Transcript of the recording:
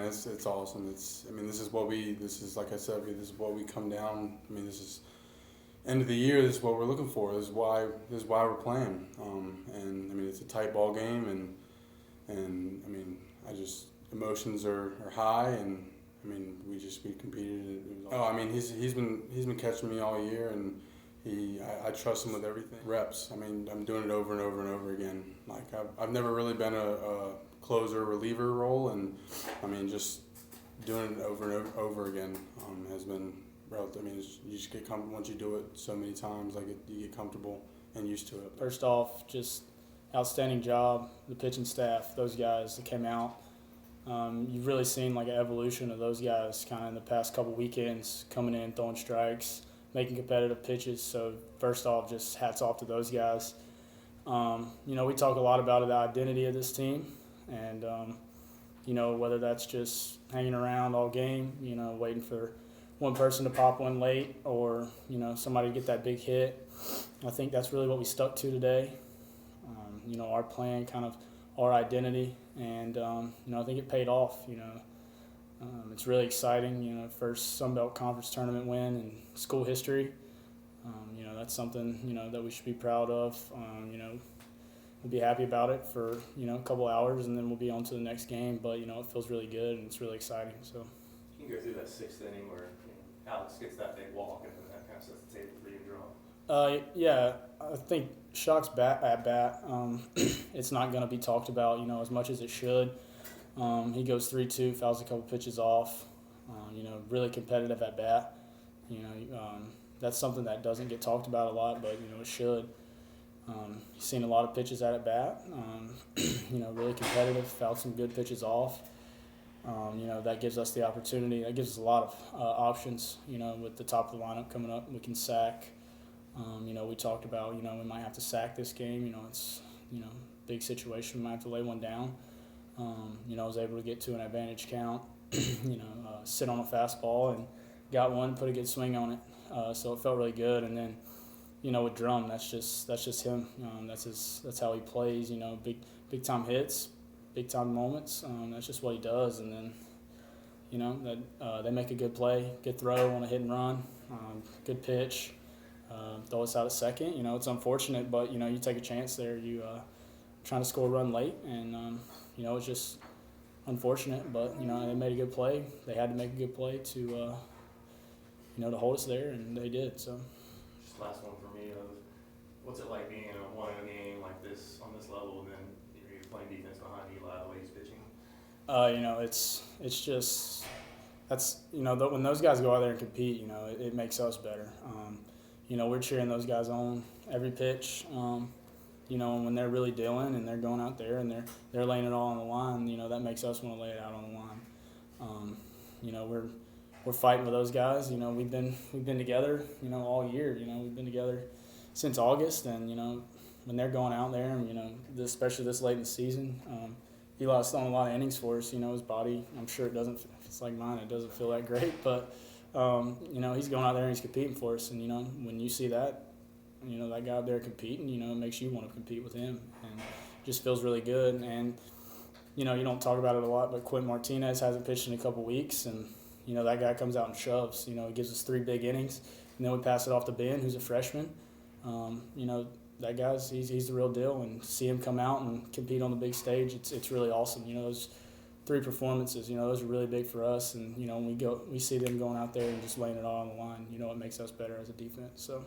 it's awesome. I mean, this is like I said, this is what we come down. I mean, this is end of the year. This is what we're looking for. This is why we're playing. And I mean, it's a tight ball game, and I mean, emotions are high, and I mean, we competed. I mean, he's been catching me all year, and I trust him with everything. Reps. I mean, I'm doing it over and over and over again. Like I've never really been a closer reliever role, and I mean, just doing it over and over again has been relative. I mean, you just get comfortable once you do it so many times. Like you get comfortable and used to it. First off, just outstanding job, the pitching staff, those guys that came out. You've really seen like an evolution of those guys kind of in the past couple weekends, coming in, throwing strikes, making competitive pitches. So first off, just hats off to those guys. You know, we talk a lot about the identity of this team, and you know, whether that's just hanging around all game, you know, waiting for one person to pop one late, or you know, somebody to get that big hit. I think that's really what we stuck to today. You know, our plan, kind of our identity, and you know, I think it paid off. You know, it's really exciting. You know, first Sun Belt Conference tournament win in school history. You know, that's something, you know, that we should be proud of. You know, we'll be happy about it for, you know, a couple hours, and then we'll be on to the next game. But you know, it feels really good, and it's really exciting. So you can go through that sixth inning where Alex gets that big walk, and that kind of sets the table for you to draw. Yeah, I think Shock's at bat. It's not going to be talked about, you know, as much as it should. He goes 3-2, fouls a couple pitches off. You know, really competitive at bat. You know, that's something that doesn't get talked about a lot, but you know, it should. He's seen a lot of pitches at bat. You know, really competitive. Fouled some good pitches off. You know, that gives us the opportunity. That gives us a lot of options. You know, with the top of the lineup coming up, we can sack. You know, we talked about, you know, we might have to sack this game. You know, it's, you know, big situation. We might have to lay one down. You know, I was able to get to an advantage count. You know, sit on a fastball and got one, put a good swing on it. So it felt really good. And then, you know, with Drum, that's just him. That's how he plays. You know, big time hits, big time moments. That's just what he does. And then, you know, that they make a good play, good throw on a hit and run, good pitch. Throw us out at second. You know, it's unfortunate, but you know, you take a chance there. You trying to score a run late, and you know, it's just unfortunate. But you know, they made a good play. They had to make a good play to you know, to hold us there, and they did. So, just last one for me. What's it like being in a one-inning game like this on this level, and then you're playing defense behind Eli the way he's pitching? You know, it's just that's, you know, when those guys go out there and compete, you know, it makes us better. You know, we're cheering those guys on every pitch. You know, and when they're really dealing and they're going out there and they're laying it all on the line, you know, that makes us want to lay it out on the line. You know, we're fighting with those guys. You know, we've been together, you know, all year. You know, we've been together since August, and you know, when they're going out there, and you know, especially this late in the season, Eli's throwing a lot of innings for us. You know, his body, I'm sure if it's like mine, it doesn't feel that great, but you know, he's going out there and he's competing for us, and you know, when you see that, you know, that guy out there competing, you know, it makes you want to compete with him, and it just feels really good. And you know, you don't talk about it a lot, but Quentin Martinez hasn't pitched in a couple weeks, and you know, that guy comes out and shoves. You know, he gives us 3 big innings, and then we pass it off to Ben, who's a freshman. You know, that guy's he's the real deal, and to see him come out and compete on the big stage, it's really awesome. You know, those 3 performances, you know, those are really big for us, and you know, when we see them going out there and just laying it all on the line, you know, it makes us better as a defense. So.